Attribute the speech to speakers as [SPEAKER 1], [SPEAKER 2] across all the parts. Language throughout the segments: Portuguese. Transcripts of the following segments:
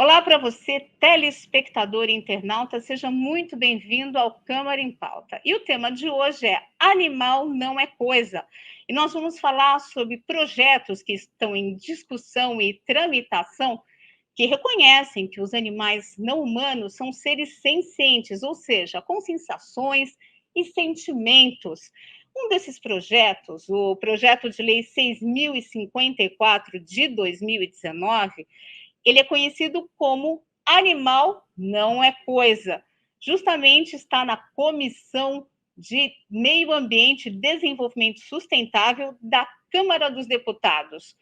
[SPEAKER 1] Olá para você, telespectador e internauta, seja muito bem-vindo ao Câmara em Pauta. E o tema de hoje é Animal não é coisa. E nós vamos falar sobre projetos que estão em discussão e tramitação que reconhecem que os animais não humanos são seres sencientes, ou seja, com sensações e sentimentos. Um desses projetos, o projeto de lei 6.054 de 2019, ele é conhecido como Animal não é coisa. Justamente está na Comissão de Meio Ambiente e Desenvolvimento Sustentável da Câmara dos Deputados.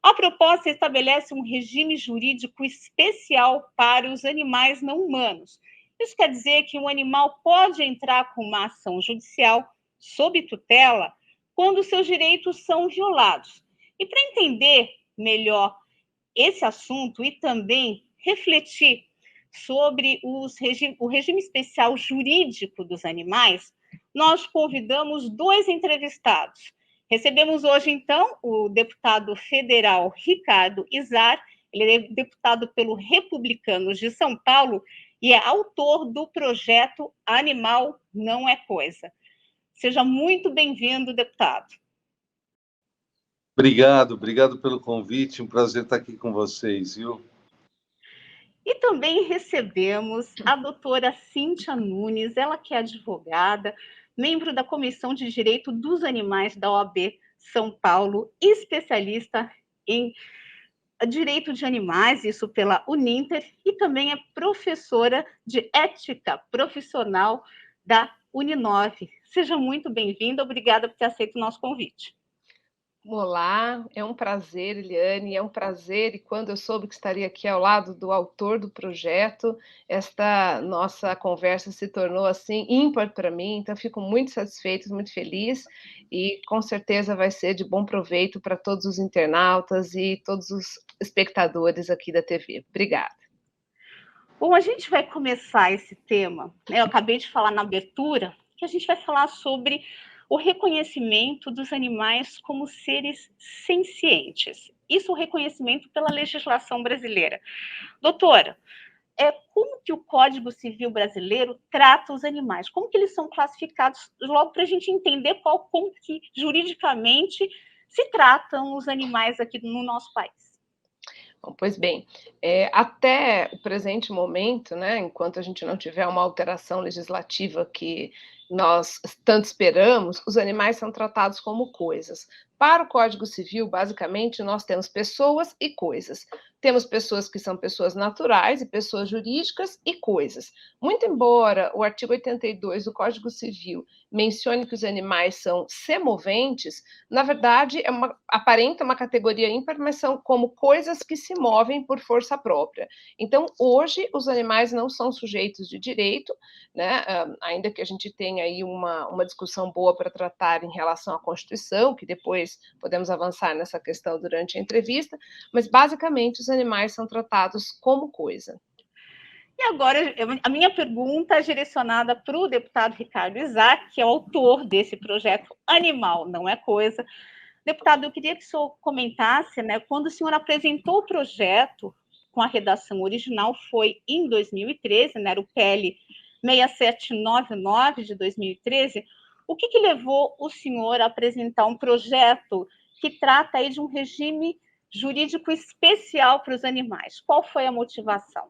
[SPEAKER 1] A proposta estabelece um regime jurídico especial para os animais não humanos. Isso quer dizer que um animal pode entrar com uma ação judicial sob tutela quando seus direitos são violados. E para entender melhor esse assunto e também refletir sobre o regime especial jurídico dos animais, nós convidamos dois entrevistados. Recebemos hoje, então, o deputado federal Ricardo Izar, ele é deputado pelo Republicanos de São Paulo e é autor do projeto Animal Não é Coisa. Seja muito bem-vindo, deputado.
[SPEAKER 2] Obrigado pelo convite, um prazer estar aqui com vocês, viu?
[SPEAKER 1] E também recebemos a doutora Cíntia Nunes, ela que é advogada, membro da Comissão de Direito dos Animais da OAB São Paulo, especialista em direito de animais, isso pela Uninter, e também é professora de ética profissional da Uninove. Seja muito bem-vinda, obrigada por ter aceito o nosso convite.
[SPEAKER 3] Olá, é um prazer, Eliane, é um prazer, e quando eu soube que estaria aqui ao lado do autor do projeto, esta nossa conversa se tornou, assim, ímpar para mim, então fico muito satisfeita, muito feliz, e com certeza vai ser de bom proveito para todos os internautas e todos os espectadores aqui da TV. Obrigada.
[SPEAKER 1] Bom, a gente vai começar esse tema, né? Eu acabei de falar na abertura, que a gente vai falar sobre o reconhecimento dos animais como seres sencientes. Isso o reconhecimento pela legislação brasileira. Doutora, como que o Código Civil brasileiro trata os animais? Como que eles são classificados? Logo para a gente entender como que juridicamente se tratam os animais aqui no nosso país.
[SPEAKER 3] Bom, pois bem, até o presente momento, né, enquanto a gente não tiver uma alteração legislativa que nós tanto esperamos, os animais são tratados como coisas. Para o Código Civil, basicamente, nós temos pessoas e coisas. Temos pessoas que são pessoas naturais e pessoas jurídicas e coisas. Muito embora o artigo 82 do Código Civil mencione que os animais são semoventes, na verdade, aparenta uma categoria ímpar, mas são como coisas que se movem por força própria. Então, hoje, os animais não são sujeitos de direito, né? Ainda que a gente tenha aí uma discussão boa para tratar em relação à Constituição, que depois podemos avançar nessa questão durante a entrevista, mas, basicamente, os animais são tratados como coisa.
[SPEAKER 1] E agora, a minha pergunta é direcionada para o deputado Ricardo Izar, que é o autor desse projeto Animal Não é Coisa. Deputado, eu queria que o senhor comentasse, né, quando o senhor apresentou o projeto com a redação original, foi em 2013, né, era o PL 6799 de 2013, o que levou o senhor a apresentar um projeto que trata aí de um regime jurídico especial para os animais? Qual foi a motivação?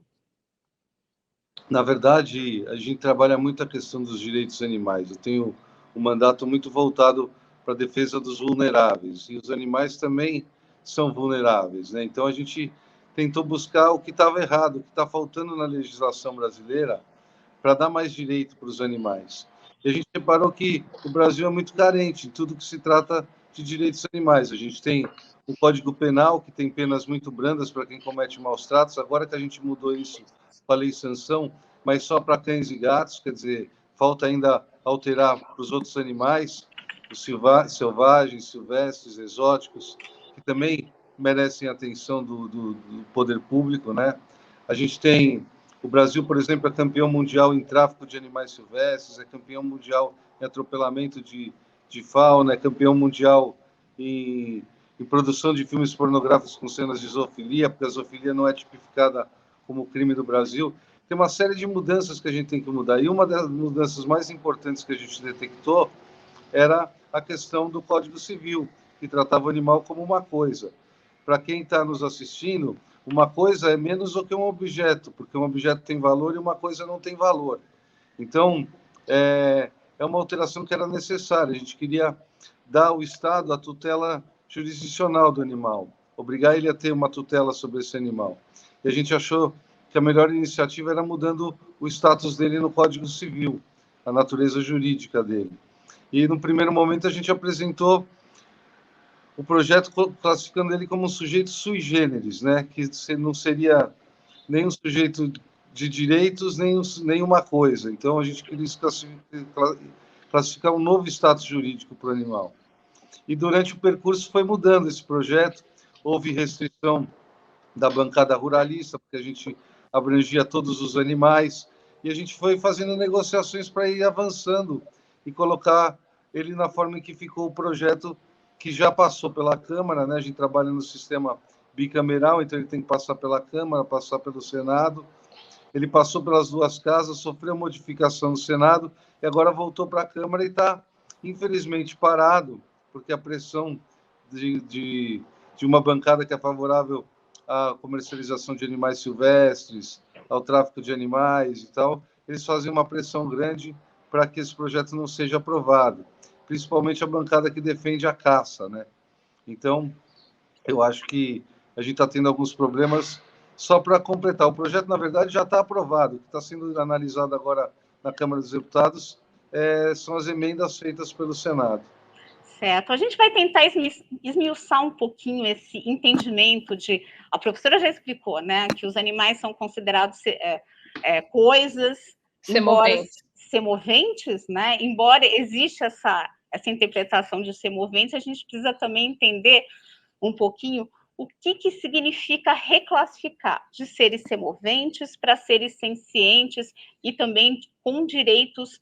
[SPEAKER 2] Na verdade, a gente trabalha muito a questão dos direitos animais. Eu tenho um mandato muito voltado para a defesa dos vulneráveis, e os animais também são vulneráveis, né? Então, a gente tentou buscar o que estava errado, o que está faltando na legislação brasileira para dar mais direito para os animais. E a gente reparou que o Brasil é muito carente em tudo que se trata de direitos animais. A gente tem o Código Penal, que tem penas muito brandas para quem comete maus tratos. Agora que a gente mudou isso com a Lei Sanção, mas só para cães e gatos, quer dizer, falta ainda alterar para os outros animais, os selvagens, silvestres, exóticos, que também merecem atenção do poder público, né? A gente tem o Brasil, por exemplo, é campeão mundial em tráfico de animais silvestres, é campeão mundial em atropelamento de fauna, é campeão mundial em produção de filmes pornográficos com cenas de zoofilia, porque a zoofilia não é tipificada como crime do Brasil, tem uma série de mudanças que a gente tem que mudar. E uma das mudanças mais importantes que a gente detectou era a questão do Código Civil, que tratava o animal como uma coisa. Para quem está nos assistindo, uma coisa é menos do que um objeto, porque um objeto tem valor e uma coisa não tem valor. Então, é uma alteração que era necessária. A gente queria dar ao Estado a tutela jurisdicional do animal, obrigar ele a ter uma tutela sobre esse animal. E a gente achou que a melhor iniciativa era mudando o status dele no Código Civil, a natureza jurídica dele. E, no primeiro momento, a gente apresentou o projeto classificando ele como um sujeito sui generis, né? Que não seria nem um sujeito de direitos, nem uma coisa. Então, a gente queria classificar um novo status jurídico para o animal. E, durante o percurso, foi mudando esse projeto. Houve restrição da bancada ruralista, porque a gente abrangia todos os animais, e a gente foi fazendo negociações para ir avançando e colocar ele na forma em que ficou o projeto, que já passou pela Câmara, né? A gente trabalha no sistema bicameral, então ele tem que passar pela Câmara, passar pelo Senado. Ele passou pelas duas casas, sofreu modificação no Senado, e agora voltou para a Câmara e está, infelizmente, parado, porque a pressão de uma bancada que é favorável à comercialização de animais silvestres, ao tráfico de animais e tal, eles fazem uma pressão grande para que esse projeto não seja aprovado, principalmente a bancada que defende a caça, né? Então, eu acho que a gente está tendo alguns problemas. Só para completar, o projeto, na verdade, já está aprovado. O que está sendo analisado agora na Câmara dos Deputados são as emendas feitas pelo Senado.
[SPEAKER 1] Certo. A gente vai tentar esmiuçar um pouquinho esse entendimento de... A professora já explicou, né, que os animais são considerados coisas, semoventes, né? Embora exista essa interpretação de semoventes, a gente precisa também entender um pouquinho o que significa reclassificar de seres semoventes para seres sencientes e também com direitos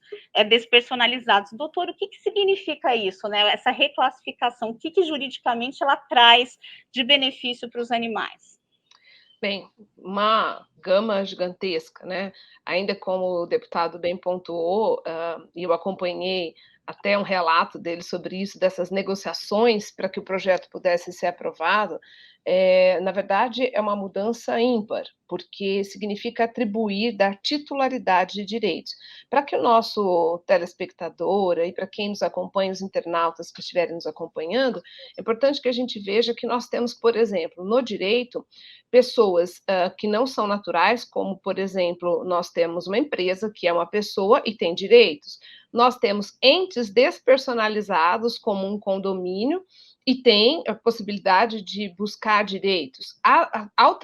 [SPEAKER 1] despersonalizados. Doutor, o que significa isso, né? Essa reclassificação, o que juridicamente ela traz de benefício para os animais?
[SPEAKER 3] Bem, uma gama gigantesca, né? Ainda como o deputado bem pontuou, e eu acompanhei até um relato dele sobre isso, dessas negociações para que o projeto pudesse ser aprovado, na verdade, é uma mudança ímpar, porque significa atribuir, dar titularidade de direitos. Para que o nosso telespectador e para quem nos acompanha, os internautas que estiverem nos acompanhando, é importante que a gente veja que nós temos, por exemplo, no direito, pessoas que não são naturais, como, por exemplo, nós temos uma empresa que é uma pessoa e tem direitos. Nós temos entes despersonalizados, como um condomínio, e tem a possibilidade de buscar direitos. Ao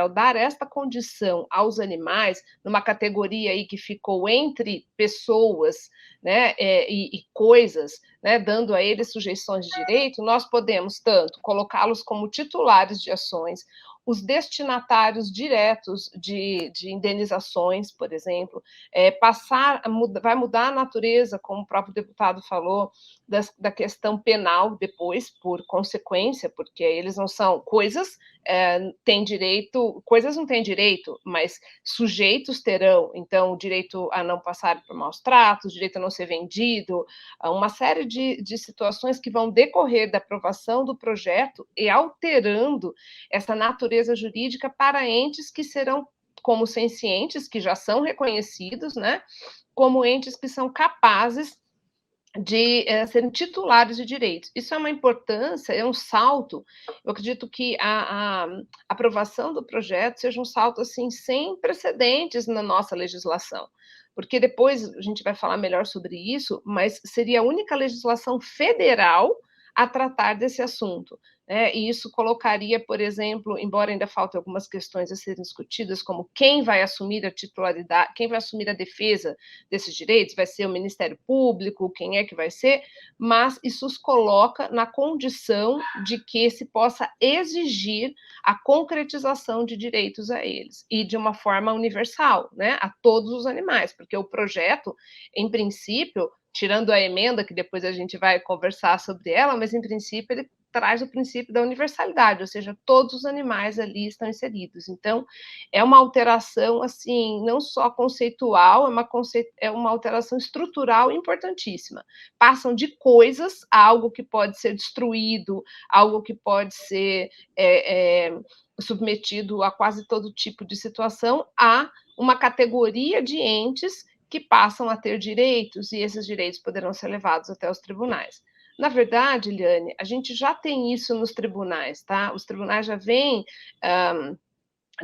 [SPEAKER 3] dar esta condição aos animais, numa categoria aí que ficou entre pessoas, né, e coisas, né, dando a eles sujeições de direito, nós podemos tanto colocá-los como titulares de ações, os destinatários diretos de indenizações, por exemplo, vai mudar a natureza, como o próprio deputado falou, da questão penal depois, por consequência, porque eles não são coisas, têm direito, coisas não têm direito, mas sujeitos terão, então, o direito a não passar por maus tratos, o direito a não ser vendido, uma série de situações que vão decorrer da aprovação do projeto e alterando essa natureza jurídica para entes que serão como sencientes, que já são reconhecidos, né, como entes que são capazes de serem titulares de direitos. Isso é uma importância, é um salto. Eu acredito que a aprovação do projeto seja um salto assim sem precedentes na nossa legislação, porque depois a gente vai falar melhor sobre isso, mas seria a única legislação federal a tratar desse assunto, né? E isso colocaria, por exemplo, embora ainda faltem algumas questões a serem discutidas, como quem vai assumir a titularidade, quem vai assumir a defesa desses direitos, vai ser o Ministério Público, quem é que vai ser, mas isso os coloca na condição de que se possa exigir a concretização de direitos a eles, e de uma forma universal, né, a todos os animais, porque o projeto, em princípio, tirando a emenda, que depois a gente vai conversar sobre ela, mas em princípio ele traz o princípio da universalidade, ou seja, todos os animais ali estão inseridos. Então, é uma alteração, assim, não só conceitual, é uma alteração estrutural importantíssima. Passam de coisas a algo que pode ser destruído, algo que pode ser submetido a quase todo tipo de situação, a uma categoria de entes que passam a ter direitos, e esses direitos poderão ser levados até os tribunais. Na verdade, Liane, a gente já tem isso nos tribunais, tá? Os tribunais já vêm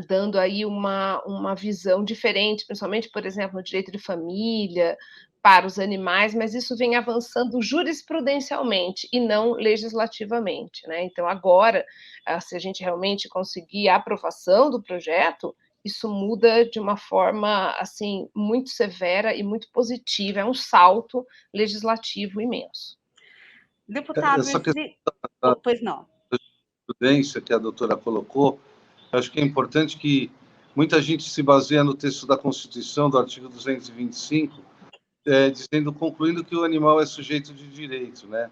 [SPEAKER 3] dando aí uma visão diferente, principalmente, por exemplo, no direito de família, para os animais, mas isso vem avançando jurisprudencialmente e não legislativamente, né? Então, agora, se a gente realmente conseguir a aprovação do projeto, isso muda de uma forma, assim, muito severa e muito positiva, é um salto legislativo imenso.
[SPEAKER 1] Deputado,
[SPEAKER 2] Essa questão
[SPEAKER 1] pois não.
[SPEAKER 2] da jurisprudência que a doutora colocou, acho que é importante que muita gente se baseia no texto da Constituição, do artigo 225, concluindo que o animal é sujeito de direito, né?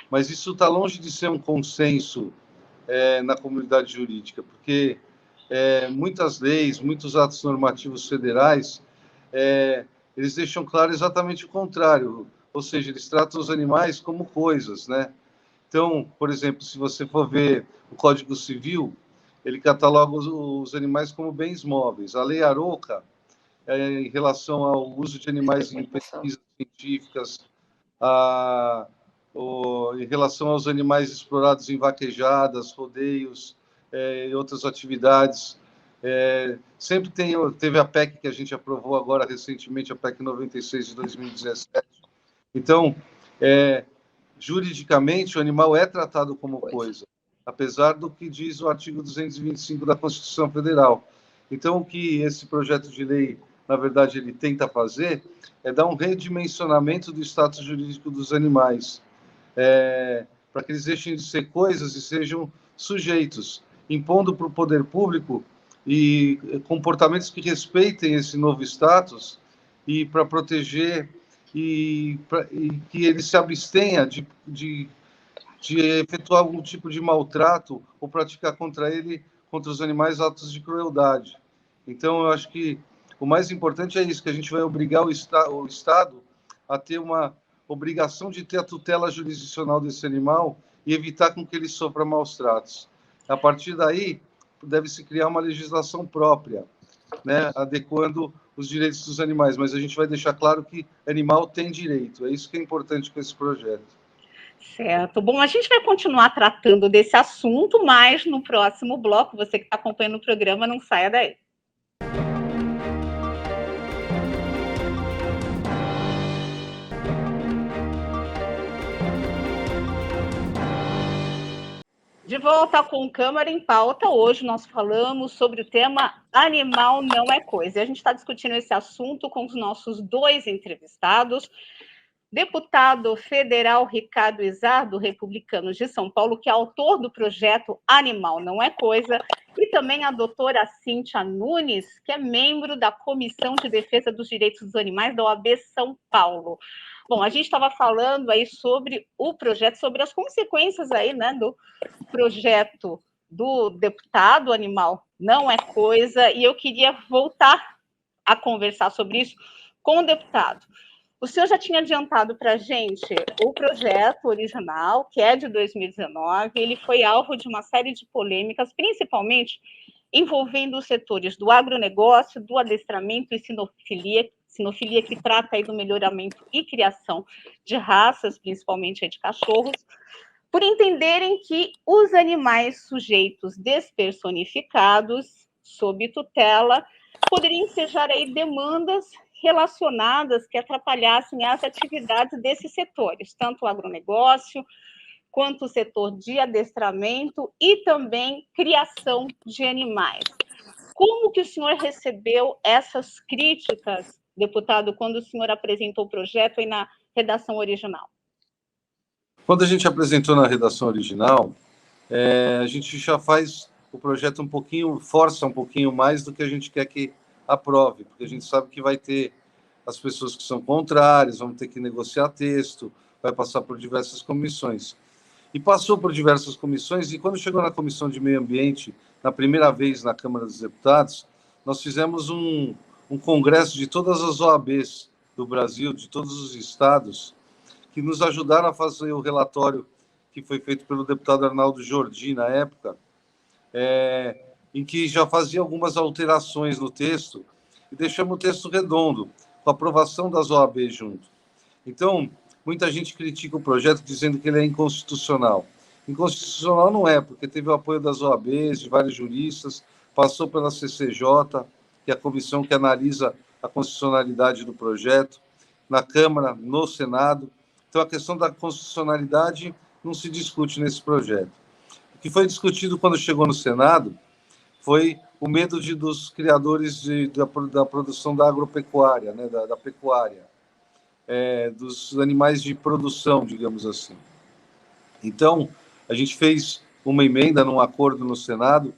[SPEAKER 2] Mas isso está longe de ser um consenso na comunidade jurídica, porque muitas leis, muitos atos normativos federais, eles deixam claro exatamente o contrário, ou seja, eles tratam os animais como coisas, né? Então, por exemplo, se você for ver o Código Civil, ele cataloga os animais como bens móveis. A Lei Arouca, em relação ao uso de animais em pesquisas científicas, em relação aos animais explorados em vaquejadas, rodeios e outras atividades. Sempre teve a PEC que a gente aprovou agora recentemente, a PEC 96 de 2017. Então, juridicamente, o animal é tratado como coisa, apesar do que diz o artigo 225 da Constituição Federal. Então, o que esse projeto de lei, na verdade, ele tenta fazer é dar um redimensionamento do status jurídico dos animais, para que eles deixem de ser coisas e sejam sujeitos, impondo para o poder público e comportamentos que respeitem esse novo status e para proteger e que ele se abstenha de efetuar algum tipo de maltrato ou praticar contra os animais, atos de crueldade. Então, eu acho que o mais importante é isso, que a gente vai obrigar o Estado a ter uma obrigação de ter a tutela jurisdicional desse animal e evitar com que ele sofra maus tratos. A partir daí, deve-se criar uma legislação própria, né, adequando os direitos dos animais, mas a gente vai deixar claro que animal tem direito, é isso que é importante com esse projeto.
[SPEAKER 1] Certo. Bom, a gente vai continuar tratando desse assunto, mas no próximo bloco, você que está acompanhando o programa, não saia daí. De volta com Câmara em Pauta, hoje nós falamos sobre o tema Animal não é coisa. E a gente está discutindo esse assunto com os nossos dois entrevistados, deputado federal Ricardo Izar, do Republicanos de São Paulo, que é autor do projeto Animal não é coisa, e também a doutora Cíntia Nunes, que é membro da Comissão de Defesa dos Direitos dos Animais da OAB São Paulo. Bom, a gente estava falando aí sobre o projeto, sobre as consequências aí, né, do projeto do deputado Animal não é coisa, e eu queria voltar a conversar sobre isso com o deputado. O senhor já tinha adiantado para a gente o projeto original, que é de 2019, ele foi alvo de uma série de polêmicas, principalmente envolvendo os setores do agronegócio, do adestramento e sinofilia que trata aí do melhoramento e criação de raças, principalmente aí de cachorros, por entenderem que os animais sujeitos despersonificados, sob tutela, poderiam ensejar aí demandas relacionadas que atrapalhassem as atividades desses setores, tanto o agronegócio, quanto o setor de adestramento e também criação de animais. Como que o senhor recebeu essas críticas, deputado, quando o senhor apresentou o projeto aí na redação original?
[SPEAKER 2] Quando a gente apresentou na redação original, a gente já faz o projeto força um pouquinho mais do que a gente quer que aprove, porque a gente sabe que vai ter as pessoas que são contrárias, vamos ter que negociar texto, vai passar por diversas comissões. E passou por diversas comissões, e quando chegou na Comissão de Meio Ambiente, na primeira vez na Câmara dos Deputados, nós fizemos um congresso de todas as OABs do Brasil, de todos os estados, que nos ajudaram a fazer o relatório que foi feito pelo deputado Arnaldo Jordi, na época, em que já fazia algumas alterações no texto, e deixamos o texto redondo, com a aprovação das OABs junto. Então, muita gente critica o projeto dizendo que ele é inconstitucional. Inconstitucional não é, porque teve o apoio das OABs, de vários juristas, passou pela CCJ, que é a comissão que analisa a constitucionalidade do projeto, na Câmara, no Senado. Então, a questão da constitucionalidade não se discute nesse projeto. O que foi discutido quando chegou no Senado foi o medo dos criadores da produção da agropecuária, né, da pecuária, dos animais de produção, digamos assim. Então, a gente fez uma emenda num acordo no Senado,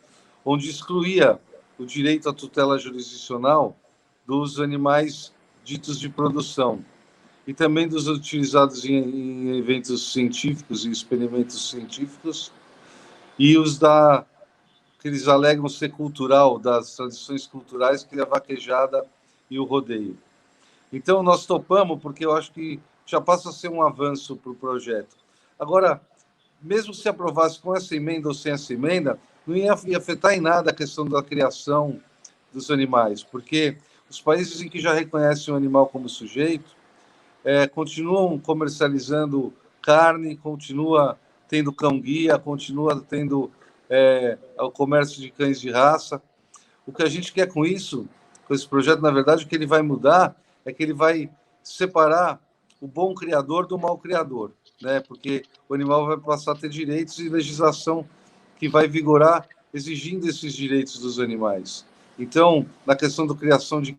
[SPEAKER 2] onde excluía o direito à tutela jurisdicional dos animais ditos de produção, e também dos utilizados em eventos científicos e experimentos científicos, e os que eles alegam ser cultural, das tradições culturais, que é a vaquejada e o rodeio. Então, nós topamos, porque eu acho que já passa a ser um avanço para o projeto. Agora, mesmo se aprovasse com essa emenda ou sem essa emenda, não ia afetar em nada a questão da criação dos animais, porque os países em que já reconhecem o animal como sujeito continuam comercializando carne, continua tendo cão-guia, continua tendo o comércio de cães de raça. O que a gente quer com isso, com esse projeto, na verdade, o que ele vai mudar é que ele vai separar o bom criador do mau criador, né? Porque o animal vai passar a ter direitos e legislação que vai vigorar exigindo esses direitos dos animais. Então, na questão da criação de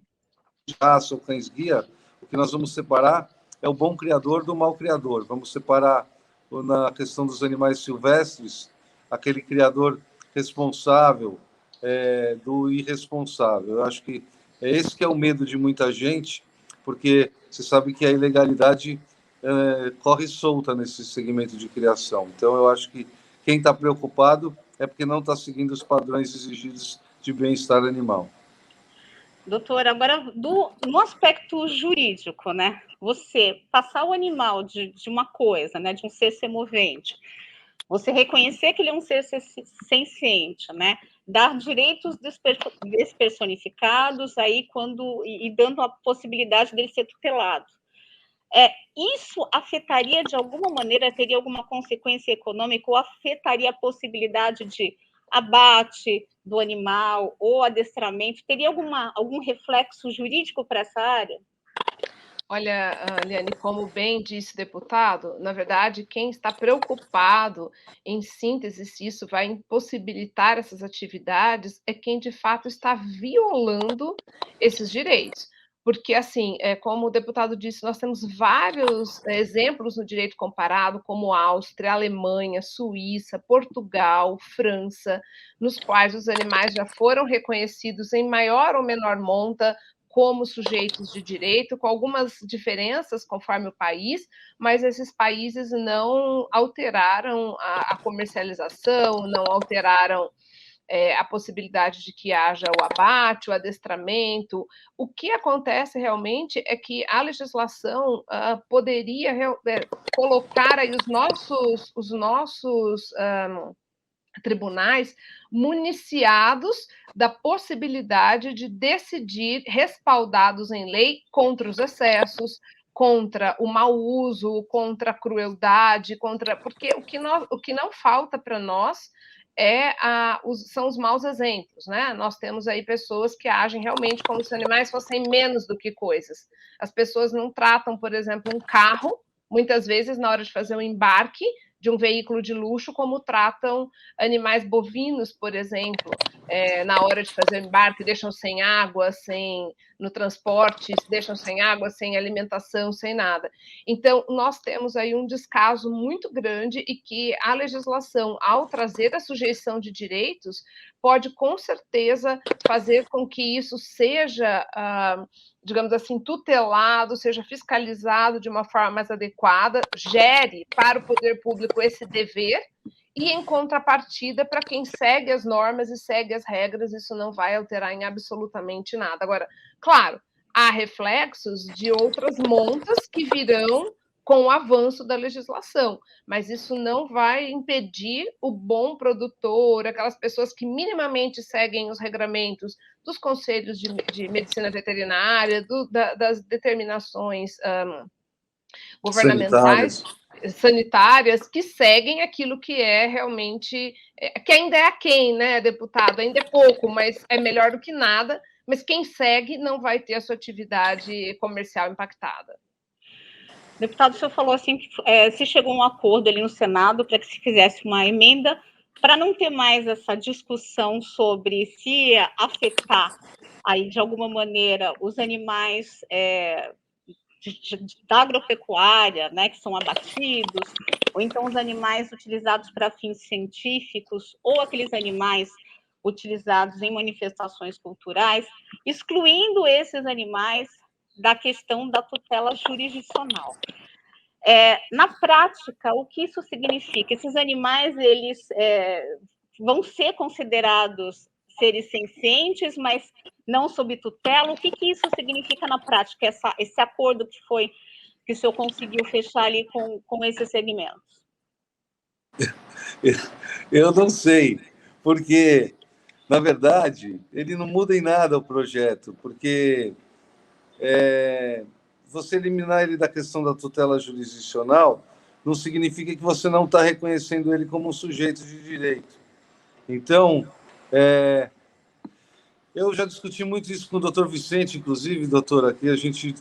[SPEAKER 2] raça ou cães-guia, o que nós vamos separar é o bom criador do mau criador. Vamos separar, na questão dos animais silvestres, aquele criador responsável do irresponsável. Eu acho que esse que é o medo de muita gente, porque você sabe que a ilegalidade corre solta nesse segmento de criação. Então, eu acho que quem está preocupado é porque não está seguindo os padrões exigidos de bem-estar animal.
[SPEAKER 1] Doutor, agora no aspecto jurídico, né? Você passar o animal de uma coisa, né, de um ser semovente, você reconhecer que ele é um ser senciente, né? Dar direitos despersonificados aí e dando a possibilidade dele ser tutelado. Isso afetaria de alguma maneira, teria alguma consequência econômica ou afetaria a possibilidade de abate do animal ou adestramento? Teria algum reflexo jurídico para essa área?
[SPEAKER 3] Olha, Liane, como bem disse o deputado, na verdade, quem está preocupado, em síntese, se isso vai impossibilitar essas atividades, é quem de fato está violando esses direitos. Porque, assim, como o deputado disse, nós temos vários exemplos no direito comparado, como Áustria, Alemanha, Suíça, Portugal, França, nos quais os animais já foram reconhecidos em maior ou menor monta como sujeitos de direito, com algumas diferenças conforme o país, mas esses países não alteraram a comercialização, não alteraram a possibilidade de que haja o abate, o adestramento. O que acontece realmente é que a legislação poderia colocar aí os nossos tribunais municiados da possibilidade de decidir, respaldados em lei, contra os excessos, contra o mau uso, contra a crueldade, porque o que não falta para nós são os maus exemplos, né? Nós temos aí pessoas que agem realmente como se animais fossem menos do que coisas. As pessoas não tratam, por exemplo, um carro, muitas vezes, na hora de fazer um embarque de um veículo de luxo, como tratam animais bovinos, por exemplo, na hora de fazer o embarque, deixam sem água, no transporte, deixam sem água, sem alimentação, sem nada. Então, nós temos aí um descaso muito grande e que a legislação, ao trazer a sujeição de direitos, pode, com certeza, fazer com que isso seja, digamos assim, tutelado, seja fiscalizado de uma forma mais adequada, gere para o poder público esse dever, e, em contrapartida, para quem segue as normas e segue as regras, isso não vai alterar em absolutamente nada. Agora, claro, há reflexos de outras montas que virão com o avanço da legislação, mas isso não vai impedir o bom produtor, aquelas pessoas que minimamente seguem os regramentos dos conselhos de medicina veterinária, das determinações governamentais, sanitárias, que seguem aquilo que é realmente, que ainda é aquém, né, deputado? Ainda é pouco, mas é melhor do que nada, mas quem segue não vai ter a sua atividade comercial impactada.
[SPEAKER 1] Deputado, o senhor falou assim que se chegou a um acordo ali no Senado para que se fizesse uma emenda para não ter mais essa discussão sobre se afetar aí de alguma maneira os animais da agropecuária, né, que são abatidos, ou então os animais utilizados para fins científicos, ou aqueles animais utilizados em manifestações culturais, excluindo esses animais da questão da tutela jurisdicional. Na prática, o que isso significa? Esses animais, eles vão ser considerados seres sencientes, mas não sob tutela. O que isso significa na prática, esse acordo que o senhor conseguiu fechar ali com esses segmentos?
[SPEAKER 2] Eu não sei, porque, na verdade, ele não muda em nada o projeto, porque você eliminar ele da questão da tutela jurisdicional não significa que você não está reconhecendo ele como um sujeito de direito. Então, eu já discuti muito isso com o doutor Vicente, inclusive, doutora, aqui a gente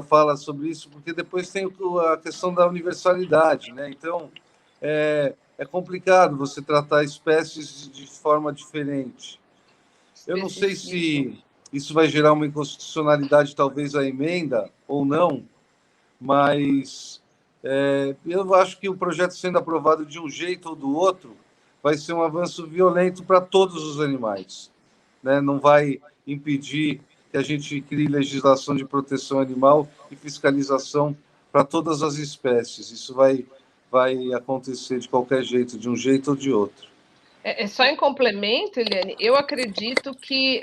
[SPEAKER 2] fala sobre isso, porque depois tem a questão da universalidade, né? Então, é complicado você tratar espécies de forma diferente. Eu não sei se isso vai gerar uma inconstitucionalidade, talvez a emenda, ou não, mas eu acho que o projeto sendo aprovado de um jeito ou do outro vai ser um avanço violento para todos os animais, né? Não vai impedir que a gente crie legislação de proteção animal e fiscalização para todas as espécies. Isso vai acontecer de qualquer jeito, de um jeito ou de outro.
[SPEAKER 3] Só em complemento, Eliane, eu acredito que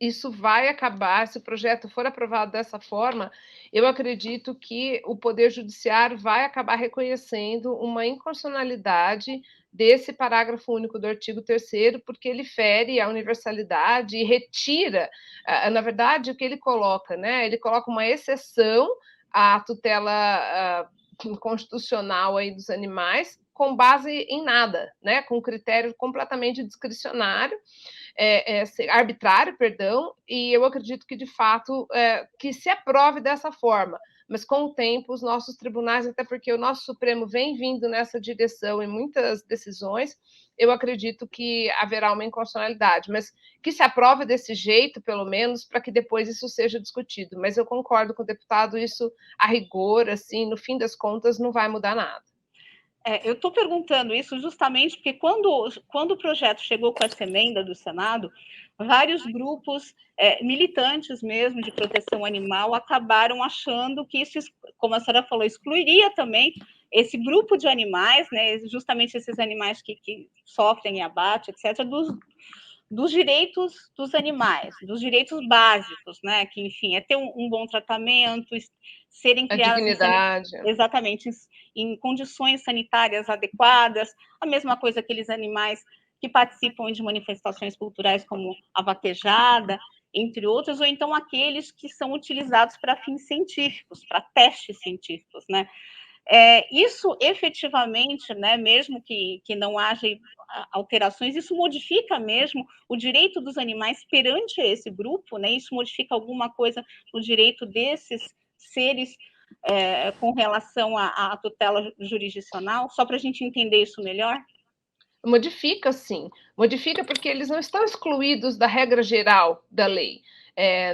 [SPEAKER 3] isso vai acabar, se o projeto for aprovado dessa forma, eu acredito que o Poder Judiciário vai acabar reconhecendo uma inconstitucionalidade desse parágrafo único do artigo 3º, porque ele fere a universalidade e retira, na verdade, o que ele coloca, né? Ele coloca uma exceção à tutela constitucional aí dos animais, com base em nada, né? Com critério completamente discricionário, arbitrário, perdão, e eu acredito que, de fato, que se aprove dessa forma, mas com o tempo os nossos tribunais, até porque o nosso Supremo vem vindo nessa direção em muitas decisões, eu acredito que haverá uma inconstitucionalidade, mas que se aprove desse jeito, pelo menos, para que depois isso seja discutido. Mas eu concordo com o deputado, isso, a rigor, assim, no fim das contas, não vai mudar nada.
[SPEAKER 1] Eu estou perguntando isso justamente porque quando o projeto chegou com essa emenda do Senado, vários grupos militantes mesmo de proteção animal acabaram achando que isso, como a senhora falou, excluiria também esse grupo de animais, né, justamente esses animais que sofrem em abate, etc., dos direitos dos animais, dos direitos básicos, né? Que, enfim, é ter um bom tratamento, serem criadas...
[SPEAKER 3] A dignidade.
[SPEAKER 1] Exatamente, em condições sanitárias adequadas, a mesma coisa aqueles animais que participam de manifestações culturais como a vaquejada, entre outros, ou então aqueles que são utilizados para fins científicos, para testes científicos, né? Isso efetivamente, né, mesmo que não haja alterações, isso modifica mesmo o direito dos animais perante esse grupo, né? Isso modifica alguma coisa no direito desses seres com relação à tutela jurisdicional, só para a gente entender isso melhor?
[SPEAKER 3] Modifica, sim. Modifica porque eles não estão excluídos da regra geral da lei.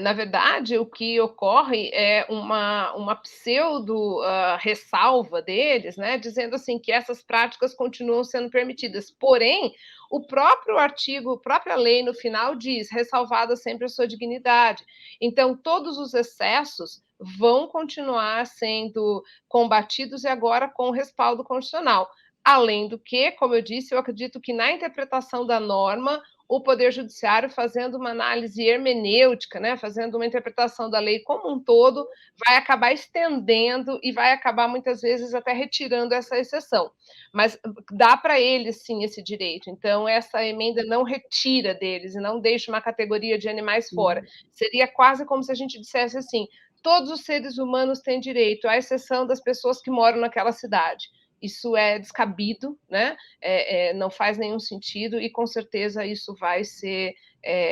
[SPEAKER 3] Na verdade, o que ocorre é uma pseudo ressalva deles, né, dizendo assim que essas práticas continuam sendo permitidas. Porém, o próprio artigo, a própria lei no final diz, ressalvada sempre a sua dignidade. Então, todos os excessos vão continuar sendo combatidos e agora com respaldo constitucional. Além do que, como eu disse, eu acredito que na interpretação da norma, o Poder Judiciário, fazendo uma análise hermenêutica, né, fazendo uma interpretação da lei como um todo, vai acabar estendendo e vai acabar, muitas vezes, até retirando essa exceção. Mas dá para eles, sim, esse direito. Então, essa emenda não retira deles e não deixa uma categoria de animais fora. Seria quase como se a gente dissesse assim, todos os seres humanos têm direito, à exceção das pessoas que moram naquela cidade. Isso é descabido, né? Não faz nenhum sentido e, com certeza, isso vai ser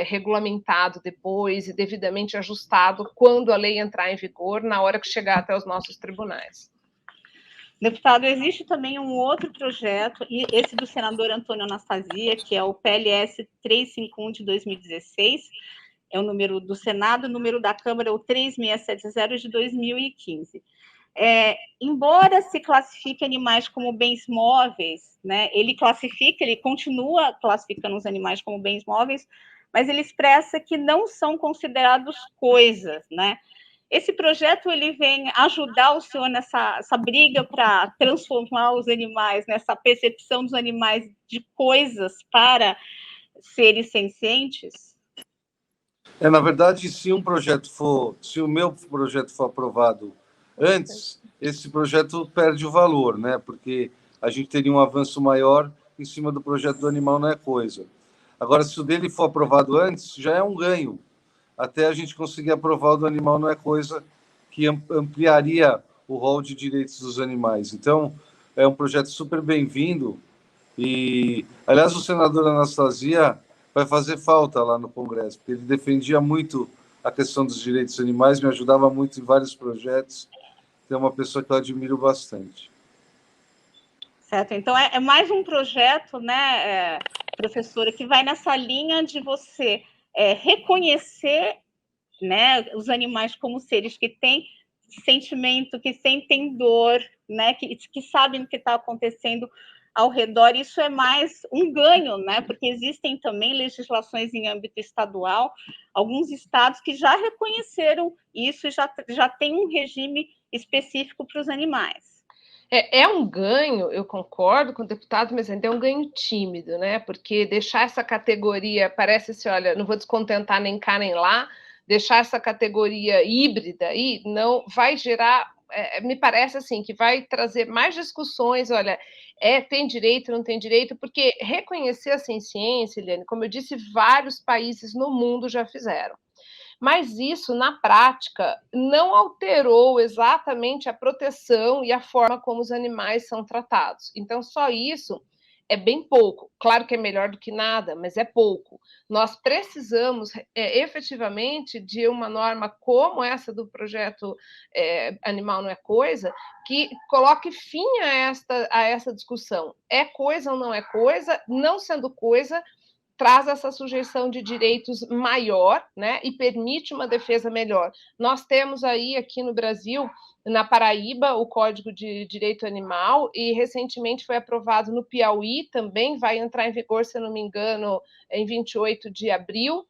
[SPEAKER 3] regulamentado depois e devidamente ajustado quando a lei entrar em vigor, na hora que chegar até os nossos tribunais.
[SPEAKER 1] Deputado, existe também um outro projeto, e esse do senador Antônio Anastasia, que é o PLS 351 de 2016, é o número do Senado, o número da Câmara é o 3670 de 2015. Embora se classifique animais como bens móveis, né, ele continua classificando os animais como bens móveis, mas ele expressa que não são considerados coisas, né? Esse projeto ele vem ajudar o senhor nessa briga para transformar os animais, nessa percepção dos animais de coisas para seres sencientes?
[SPEAKER 2] Na verdade, se o meu projeto for aprovado antes, esse projeto perde o valor, né? Porque a gente teria um avanço maior em cima do projeto do Animal Não é Coisa. Agora, se o dele for aprovado antes, já é um ganho, até a gente conseguir aprovar o do Animal Não é Coisa, que ampliaria o rol de direitos dos animais. Então, é um projeto super bem-vindo. E, aliás, o senador Anastasia vai fazer falta lá no Congresso, porque ele defendia muito a questão dos direitos animais, me ajudava muito em vários projetos. É uma pessoa que eu admiro bastante.
[SPEAKER 1] Certo, então é mais um projeto, né, professora, que vai nessa linha de você reconhecer, né, os animais como seres que têm sentimento, que sentem dor, né, que sabem o que está acontecendo ao redor. Isso é mais um ganho, né, porque existem também legislações em âmbito estadual, alguns estados que já reconheceram isso e já tem um regime específico para os animais.
[SPEAKER 3] É um ganho, eu concordo com o deputado, mas ainda é um ganho tímido, né? Porque deixar essa categoria, parece assim, olha, não vou descontentar nem cá nem lá, deixar essa categoria híbrida aí, não vai gerar, me parece assim, que vai trazer mais discussões, olha, tem direito, não tem direito, porque reconhecer a ciência, Eliane, como eu disse, vários países no mundo já fizeram. Mas isso, na prática, não alterou exatamente a proteção e a forma como os animais são tratados. Então, só isso é bem pouco. Claro que é melhor do que nada, mas é pouco. Nós precisamos efetivamente de uma norma como essa do projeto Animal Não é Coisa, que coloque fim a essa discussão. É coisa ou não é coisa? Não sendo coisa, traz essa sujeição de direitos maior, né, e permite uma defesa melhor. Nós temos aí aqui no Brasil, na Paraíba, o Código de Direito Animal, e recentemente foi aprovado no Piauí, também vai entrar em vigor, se eu não me engano, em 28 de abril.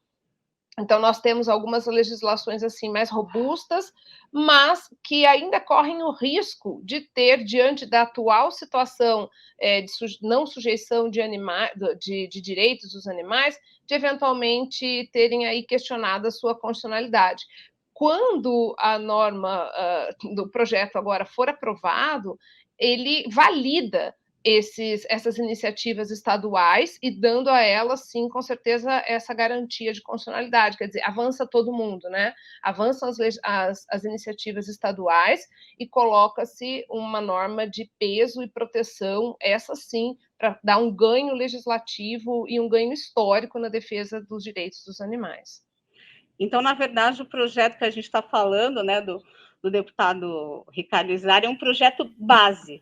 [SPEAKER 3] Então, nós temos algumas legislações assim mais robustas, mas que ainda correm o risco de ter, diante da atual situação de não sujeição de direitos dos animais, de eventualmente terem aí questionado a sua constitucionalidade. Quando a norma do projeto agora for aprovado, ele valida essas iniciativas estaduais e dando a elas, sim, com certeza, essa garantia de constitucionalidade, quer dizer, avança todo mundo, né? Avançam as iniciativas estaduais e coloca-se uma norma de peso e proteção, essa sim, para dar um ganho legislativo e um ganho histórico na defesa dos direitos dos animais.
[SPEAKER 1] Então, na verdade, o projeto que a gente está falando, né, do deputado Ricardo Isar, é um projeto base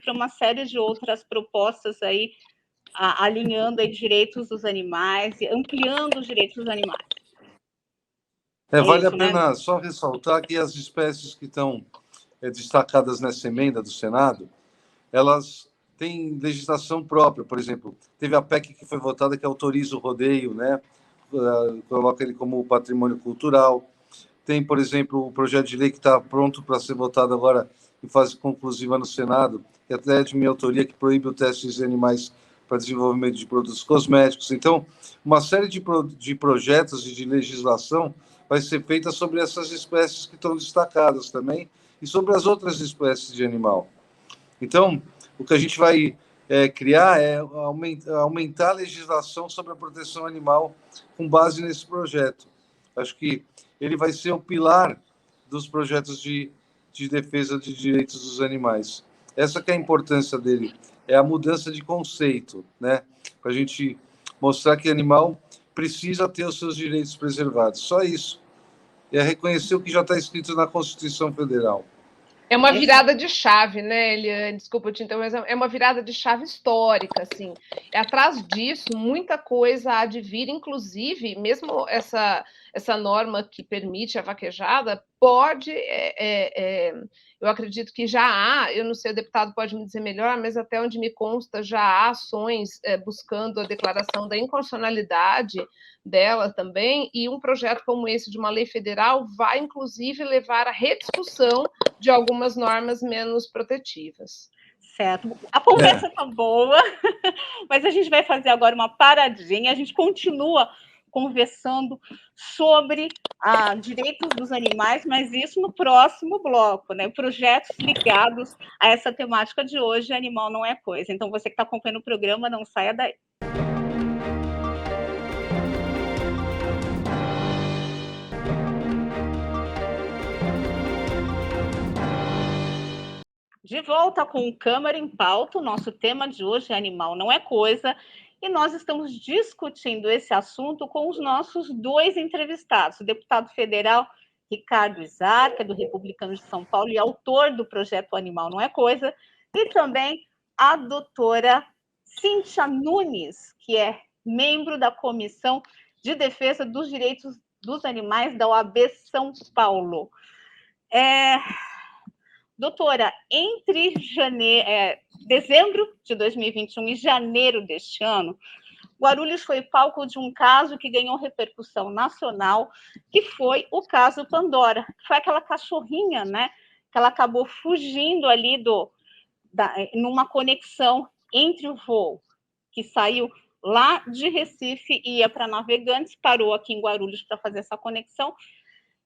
[SPEAKER 1] para uma série de outras propostas aí, alinhando aí direitos dos animais e ampliando os direitos dos animais.
[SPEAKER 2] Vale a pena só ressaltar que as espécies que estão destacadas nessa emenda do Senado, elas têm legislação própria. Por exemplo, teve a PEC que foi votada que autoriza o rodeio, né? Coloca ele como patrimônio cultural. Tem, por exemplo, o projeto de lei que está pronto para ser votado agora em fase conclusiva no Senado, que até é de minha autoria, que proíbe o teste de animais para desenvolvimento de produtos cosméticos. Então, uma série de projetos e de legislação vai ser feita sobre essas espécies que estão destacadas também e sobre as outras espécies de animal. Então, o que a gente vai criar é aumentar a legislação sobre a proteção animal com base nesse projeto. Acho que ele vai ser o pilar dos projetos de defesa de direitos dos animais. Essa que é a importância dele, é a mudança de conceito, né? Para a gente mostrar que o animal precisa ter os seus direitos preservados. Só isso. É reconhecer o que já está escrito na Constituição Federal.
[SPEAKER 3] É uma virada de chave, né, Eliane? Desculpa te interromper, mas é uma virada de chave histórica, assim. Atrás disso, muita coisa há de vir, inclusive, mesmo essa norma que permite a vaquejada, pode, eu acredito que já há, eu não sei, o deputado pode me dizer melhor, mas até onde me consta, já há ações buscando a declaração da inconstitucionalidade dela também, e um projeto como esse de uma lei federal vai, inclusive, levar à rediscussão de algumas normas menos protetivas.
[SPEAKER 1] Certo. A conversa está boa, mas a gente vai fazer agora uma paradinha, a gente continua conversando sobre direitos dos animais, mas isso no próximo bloco, né? Projetos ligados a essa temática de hoje, animal não é coisa. Então, você que está acompanhando o programa, não saia daí. De volta com o Câmara em Pauta, o nosso tema de hoje é Animal Não é Coisa, e nós estamos discutindo esse assunto com os nossos dois entrevistados, o deputado federal Ricardo Izar, que é do Republicano de São Paulo e autor do projeto Animal Não é Coisa, e também a doutora Cíntia Nunes, que é membro da Comissão de Defesa dos Direitos dos Animais da OAB São Paulo. Doutora, entre dezembro de 2021 e janeiro deste ano, Guarulhos foi palco de um caso que ganhou repercussão nacional, que foi o caso Pandora, que foi aquela cachorrinha, né, que ela acabou fugindo ali numa conexão entre o voo que saiu lá de Recife e ia para Navegantes, parou aqui em Guarulhos para fazer essa conexão.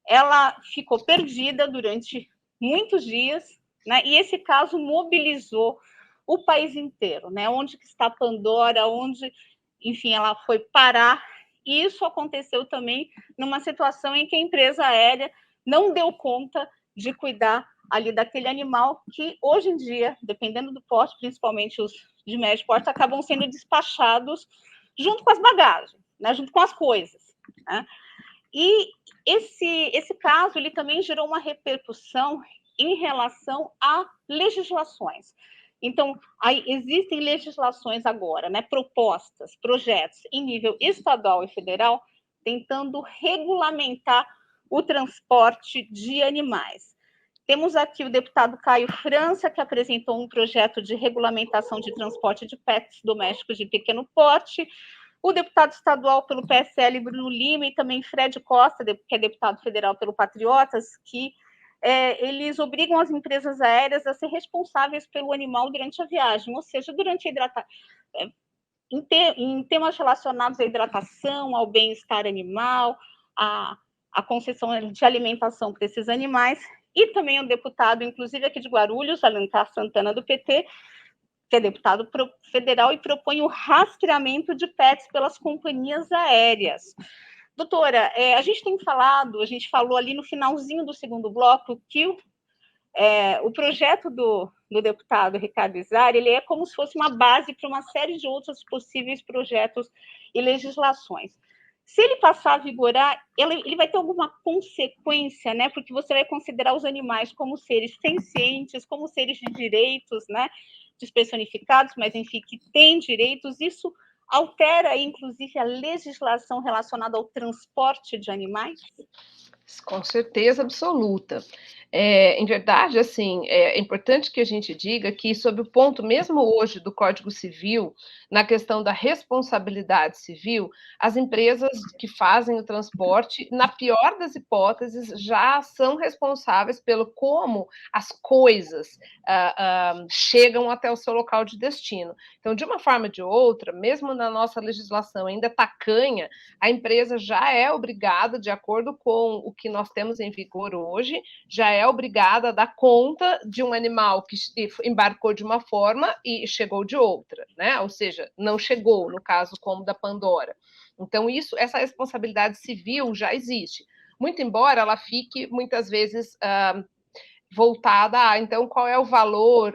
[SPEAKER 1] Ela ficou perdida durante muitos dias, né? E esse caso mobilizou o país inteiro, né? Onde que está Pandora, onde, enfim, ela foi parar. E isso aconteceu também numa situação em que a empresa aérea não deu conta de cuidar ali daquele animal que, hoje em dia, dependendo do porte, principalmente os de médio porte, acabam sendo despachados junto com as bagagens, né? Junto com as coisas, né? E esse caso ele também gerou uma repercussão em relação a legislações. Então, existem legislações agora, né, propostas, projetos em nível estadual e federal, tentando regulamentar o transporte de animais. Temos aqui o deputado Caio França, que apresentou um projeto de regulamentação de transporte de pets domésticos de pequeno porte, o deputado estadual pelo PSL, Bruno Lima, e também Fred Costa, que é deputado federal pelo Patriotas, que eles obrigam as empresas aéreas a ser responsáveis pelo animal durante a viagem, ou seja, durante a hidratação, em temas relacionados à hidratação, ao bem-estar animal, à concessão de alimentação para esses animais, e também o deputado, inclusive aqui de Guarulhos, Alencar Santana, do PT, que é deputado federal e propõe o rastreamento de pets pelas companhias aéreas. Doutora, a gente falou ali no finalzinho do segundo bloco que o projeto do deputado Ricardo Izar, ele é como se fosse uma base para uma série de outros possíveis projetos e legislações. Se ele passar a vigorar, ele vai ter alguma consequência, né? Porque você vai considerar os animais como seres sencientes, como seres de direitos, né? Despersonificados, mas, enfim, que têm direitos. Isso altera, inclusive, a legislação relacionada ao transporte de animais?
[SPEAKER 3] Com certeza absoluta. Em verdade, assim, é importante que a gente diga que, sob o ponto mesmo hoje do Código Civil, na questão da responsabilidade civil, as empresas que fazem o transporte, na pior das hipóteses, já são responsáveis pelo como as coisas chegam até o seu local de destino. Então, de uma forma ou de outra, mesmo na nossa legislação ainda tacanha, a empresa já é obrigada, de acordo com o que nós temos em vigor hoje, já é obrigada a dar conta de um animal que embarcou de uma forma e chegou de outra, né? Ou seja, não chegou, no caso como da Pandora. Então, essa responsabilidade civil já existe. Muito embora ela fique, muitas vezes, voltada a, então, qual é o valor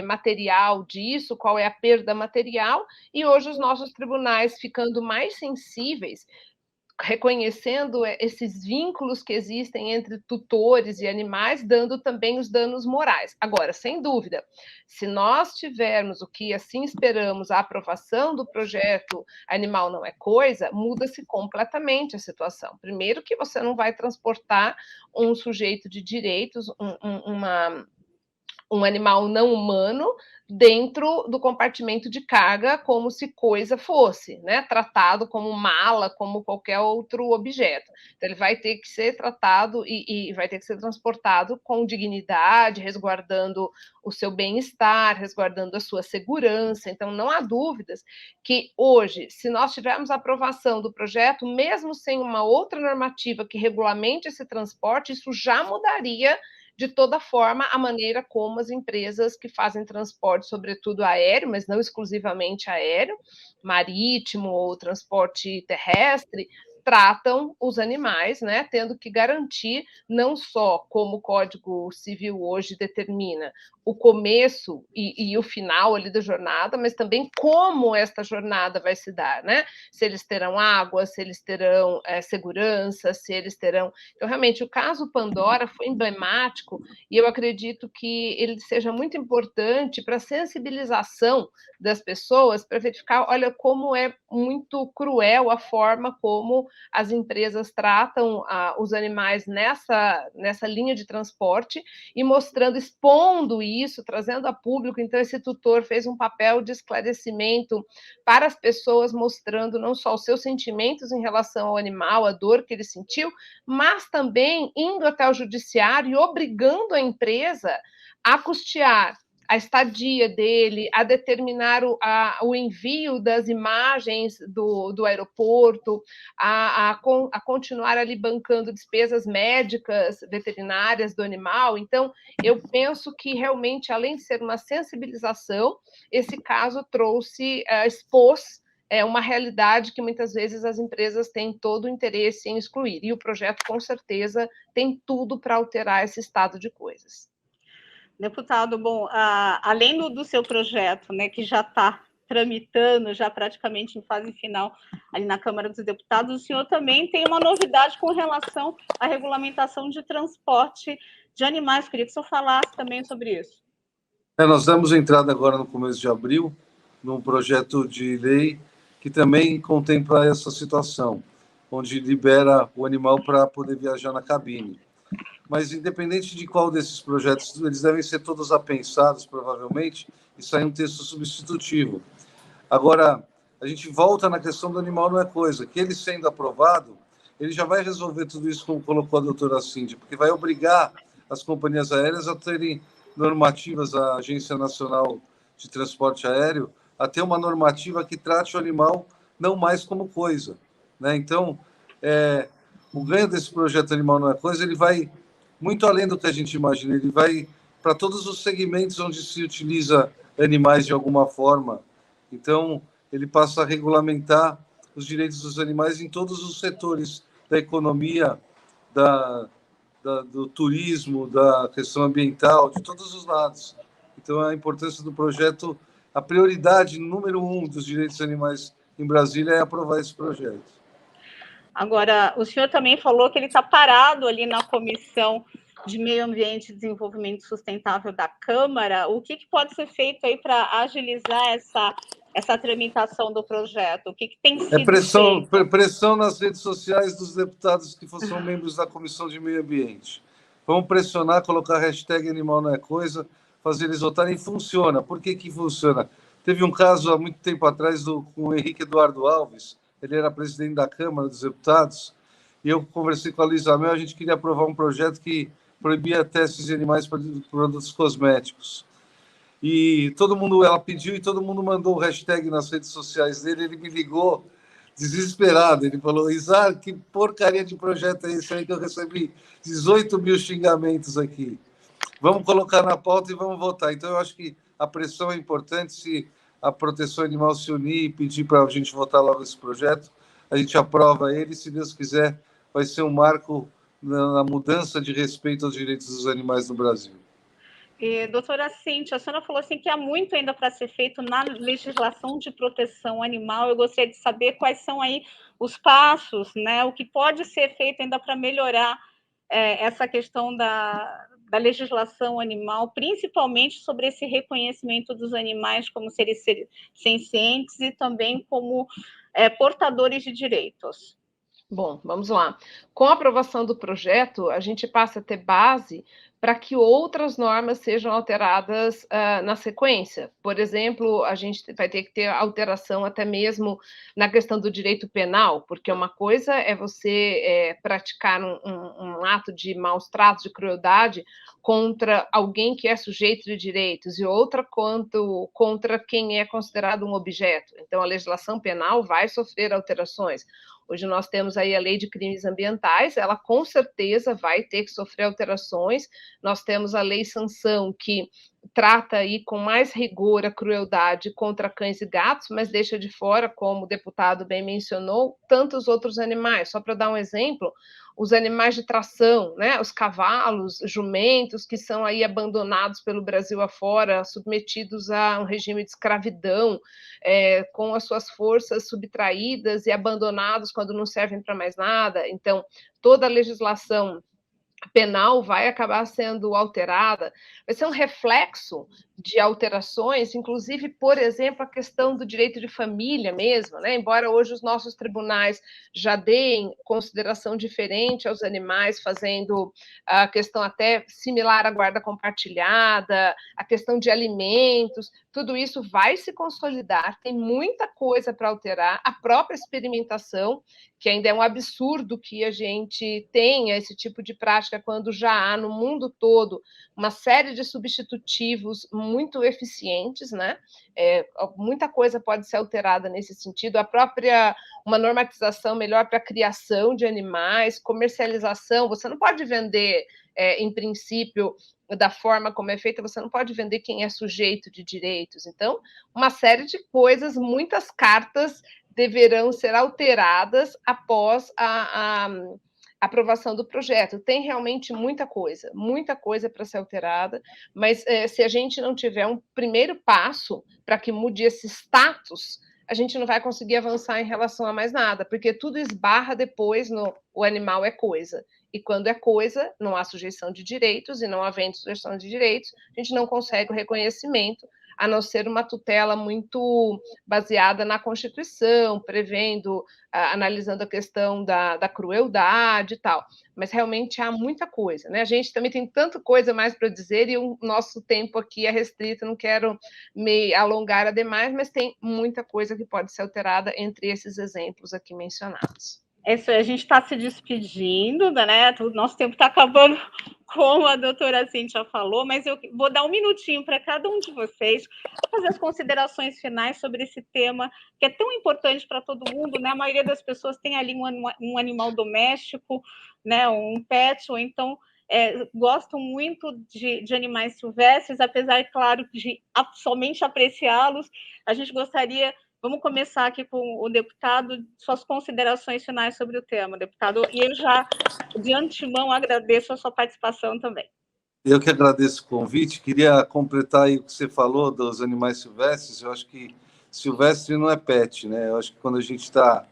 [SPEAKER 3] material disso, qual é a perda material, e hoje os nossos tribunais ficando mais sensíveis, reconhecendo esses vínculos que existem entre tutores e animais, dando também os danos morais. Agora, sem dúvida, se nós tivermos o que assim esperamos, a aprovação do projeto Animal Não é Coisa, muda-se completamente a situação. Primeiro que você não vai transportar um sujeito de direitos, um animal não humano dentro do compartimento de carga como se coisa fosse, né? Tratado como mala, como qualquer outro objeto. Então, ele vai ter que ser tratado e vai ter que ser transportado com dignidade, resguardando o seu bem-estar, resguardando a sua segurança. Então, não há dúvidas que hoje, se nós tivermos a aprovação do projeto, mesmo sem uma outra normativa que regulamente esse transporte, isso já mudaria de toda forma, a maneira como as empresas que fazem transporte, sobretudo aéreo, mas não exclusivamente aéreo, marítimo ou transporte terrestre, tratam os animais, né, tendo que garantir não só como o Código Civil hoje determina o começo e o final ali da jornada, mas também como esta jornada vai se dar, né? Se eles terão água, se eles terão segurança, se eles terão... Então, realmente, o caso Pandora foi emblemático e eu acredito que ele seja muito importante para a sensibilização das pessoas, para verificar, olha, como é muito cruel a forma como as empresas tratam os animais nessa linha de transporte e mostrando, expondo isso, trazendo a público. Então, esse tutor fez um papel de esclarecimento para as pessoas, mostrando não só os seus sentimentos em relação ao animal, a dor que ele sentiu, mas também indo até o judiciário e obrigando a empresa a custear a estadia dele, a determinar o envio das imagens do aeroporto, a continuar ali bancando despesas médicas, veterinárias do animal. Então, eu penso que realmente, além de ser uma sensibilização, esse caso expôs uma realidade que muitas vezes as empresas têm todo o interesse em excluir. E o projeto, com certeza, tem tudo para alterar esse estado de coisas.
[SPEAKER 1] Deputado, bom, além do seu projeto, né, que já está tramitando, já praticamente em fase final ali na Câmara dos Deputados, o senhor também tem uma novidade com relação à regulamentação de transporte de animais. Queria que o senhor falasse também sobre isso.
[SPEAKER 2] Nós damos entrada agora no começo de abril num projeto de lei que também contempla essa situação, onde libera o animal para poder viajar na cabine. Mas, independente de qual desses projetos, eles devem ser todos apensados, provavelmente, e sair um texto substitutivo. Agora, a gente volta na questão do Animal Não é Coisa, que ele sendo aprovado, ele já vai resolver tudo isso, como colocou a doutora Cindy, porque vai obrigar as companhias aéreas a terem normativas, a Agência Nacional de Transporte Aéreo, a ter uma normativa que trate o animal não mais como coisa, né? Então, o ganho desse projeto Animal Não é Coisa, ele vai muito além do que a gente imagina, ele vai para todos os segmentos onde se utiliza animais de alguma forma. Então, ele passa a regulamentar os direitos dos animais em todos os setores da economia, do turismo, da questão ambiental, de todos os lados. Então, a importância do projeto, a prioridade número 1 dos direitos dos animais em Brasília é aprovar esse projeto.
[SPEAKER 1] Agora, o senhor também falou que ele está parado ali na Comissão de Meio Ambiente e Desenvolvimento Sustentável da Câmara. O que pode ser feito aí para agilizar essa tramitação do projeto? O que tem sido
[SPEAKER 2] pressão nas redes sociais dos deputados que são membros da Comissão de Meio Ambiente. Vamos pressionar, colocar hashtag Animal Não é Coisa, fazer eles votarem, e funciona. Por que funciona? Teve um caso há muito tempo atrás com o Henrique Eduardo Alves, ele era presidente da Câmara dos Deputados, e eu conversei com a Luísa Mel, a gente queria aprovar um projeto que proibia testes de animais para produtos cosméticos. E ela pediu e todo mundo mandou o hashtag nas redes sociais dele, ele me ligou desesperado, ele falou: Izar, que porcaria de projeto é esse aí que eu recebi 18 mil xingamentos aqui. Vamos colocar na pauta e vamos votar. Então, eu acho que a pressão é importante. Se a proteção animal se unir e pedir para a gente votar logo esse projeto, a gente aprova ele. Se Deus quiser, vai ser um marco na mudança de respeito aos direitos dos animais no Brasil.
[SPEAKER 1] Doutora Cíntia, a senhora falou assim que há muito ainda para ser feito na legislação de proteção animal. Eu gostaria de saber quais são aí os passos, né? O que pode ser feito ainda para melhorar essa questão da legislação animal, principalmente sobre esse reconhecimento dos animais como seres sencientes e também como portadores de direitos.
[SPEAKER 3] Bom, vamos lá. Com a aprovação do projeto, a gente passa a ter base para que outras normas sejam alteradas na sequência. Por exemplo, a gente vai ter que ter alteração até mesmo na questão do direito penal, porque uma coisa é você praticar um ato de maus tratos, de crueldade, contra alguém que é sujeito de direitos, e outra contra quem é considerado um objeto. Então, a legislação penal vai sofrer alterações. Hoje nós temos aí a lei de crimes ambientais, ela com certeza vai ter que sofrer alterações. Nós temos a lei sanção, que trata aí com mais rigor a crueldade contra cães e gatos, mas deixa de fora, como o deputado bem mencionou, tantos outros animais. Só para dar um exemplo, os animais de tração, né, os cavalos, jumentos, que são aí abandonados pelo Brasil afora, submetidos a um regime de escravidão, com as suas forças subtraídas e abandonados quando não servem para mais nada. Então, toda a legislação penal vai acabar sendo alterada, vai ser um reflexo de alterações, inclusive, por exemplo, a questão do direito de família mesmo, né? Embora hoje os nossos tribunais já deem consideração diferente aos animais, fazendo a questão até similar à guarda compartilhada, a questão de alimentos, tudo isso vai se consolidar, tem muita coisa para alterar, a própria experimentação, que ainda é um absurdo que a gente tenha esse tipo de prática quando já há no mundo todo uma série de substitutivos muito eficientes, né? Muita coisa pode ser alterada nesse sentido, uma normatização melhor para a criação de animais, comercialização, você não pode vender, em princípio, da forma como é feita, você não pode vender quem é sujeito de direitos. Então, uma série de coisas, muitas cartas deverão ser alteradas após a aprovação do projeto. Tem realmente muita coisa para ser alterada, mas se a gente não tiver um primeiro passo para que mude esse status, a gente não vai conseguir avançar em relação a mais nada, porque tudo esbarra depois no o animal é coisa. E quando é coisa, não há sujeição de direitos, e não havendo sujeição de direitos, a gente não consegue o reconhecimento, a não ser uma tutela muito baseada na Constituição, prevendo, analisando a questão da crueldade e tal. Mas realmente há muita coisa, né? A gente também tem tanta coisa mais para dizer, e o nosso tempo aqui é restrito, não quero me alongar a demais, mas tem muita coisa que pode ser alterada entre esses exemplos aqui mencionados.
[SPEAKER 1] Isso, a gente está se despedindo, né? O nosso tempo está acabando, como a doutora Cíntia falou, mas eu vou dar um minutinho para cada um de vocês fazer as considerações finais sobre esse tema, que é tão importante para todo mundo, né? A maioria das pessoas tem ali um animal doméstico, né? Um pet, ou então gostam muito de animais silvestres, apesar, claro, de somente apreciá-los. A gente gostaria... Vamos começar aqui com o deputado, suas considerações finais sobre o tema, deputado, e eu já, de antemão, agradeço a sua participação também.
[SPEAKER 2] Eu que agradeço o convite, queria completar aí o que você falou dos animais silvestres. Eu acho que silvestre não é pet, né? Eu acho que quando a gente está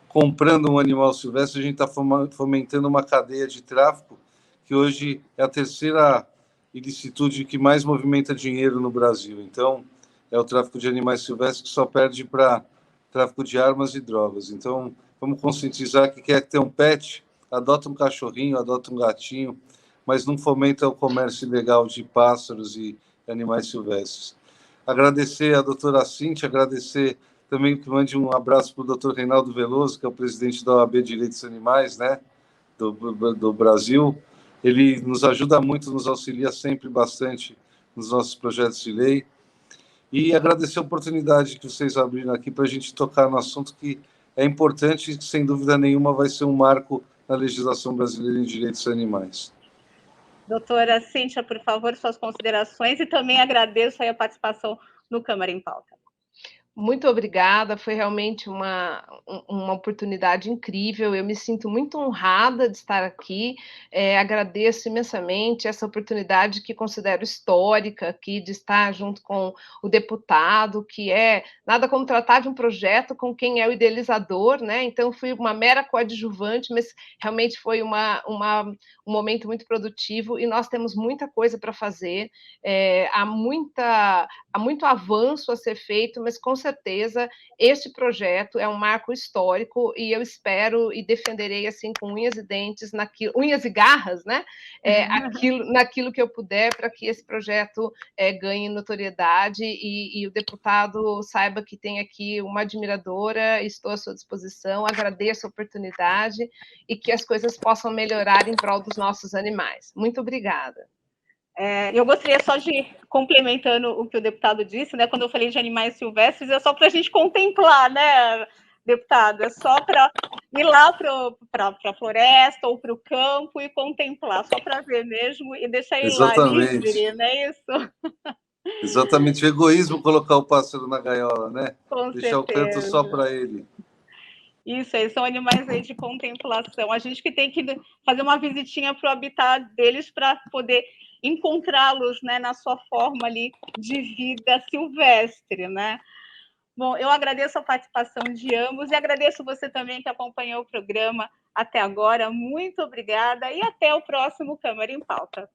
[SPEAKER 2] comprando um animal silvestre, a gente está fomentando uma cadeia de tráfico, que hoje é a terceira ilicitude que mais movimenta dinheiro no Brasil. Então, é o tráfico de animais silvestres, que só perde para tráfico de armas e drogas. Então, vamos conscientizar que quer ter um pet, adota um cachorrinho, adota um gatinho, mas não fomenta o comércio ilegal de pássaros e animais silvestres. Agradecer a doutora Cíntia, agradecer também que mande um abraço para o doutor Reinaldo Veloso, que é o presidente da OAB Direitos Animais, né, do Brasil. Ele nos ajuda muito, nos auxilia sempre bastante nos nossos projetos de lei. E agradecer a oportunidade que vocês abriram aqui para a gente tocar no assunto que é importante e que, sem dúvida nenhuma, vai ser um marco na legislação brasileira em direitos animais.
[SPEAKER 1] Doutora Cíntia, por favor, suas considerações, e também agradeço aí a participação no Câmara em Pauta.
[SPEAKER 3] Muito obrigada, foi realmente uma oportunidade incrível, eu me sinto muito honrada de estar aqui, agradeço imensamente essa oportunidade que considero histórica aqui, de estar junto com o deputado, que é nada como tratar de um projeto com quem é o idealizador, né, então fui uma mera coadjuvante, mas realmente foi um momento muito produtivo e nós temos muita coisa para fazer, há muito avanço a ser feito, mas com certeza este projeto é um marco histórico e eu espero e defenderei assim com unhas e dentes, unhas e garras, né? Naquilo que eu puder para que esse projeto ganhe notoriedade e o deputado saiba que tem aqui uma admiradora, estou à sua disposição, agradeço a oportunidade e que as coisas possam melhorar em prol dos nossos animais. Muito obrigada.
[SPEAKER 1] Eu gostaria só de, complementando o que o deputado disse, né, quando eu falei de animais silvestres, é só para a gente contemplar, né, deputado? É só para ir lá para a floresta ou para o campo e contemplar, só para ver mesmo e deixar ele lá livre, não é isso?
[SPEAKER 2] Exatamente, o egoísmo colocar o pássaro na gaiola, né?
[SPEAKER 1] Com
[SPEAKER 2] deixar
[SPEAKER 1] certeza.
[SPEAKER 2] O canto só para ele.
[SPEAKER 1] Isso aí, são animais aí de contemplação. A gente que tem que fazer uma visitinha para o habitat deles para poder encontrá-los, né, na sua forma ali de vida silvestre, né? Bom, eu agradeço a participação de ambos e agradeço você também que acompanhou o programa até agora. Muito obrigada e até o próximo Câmara em Pauta.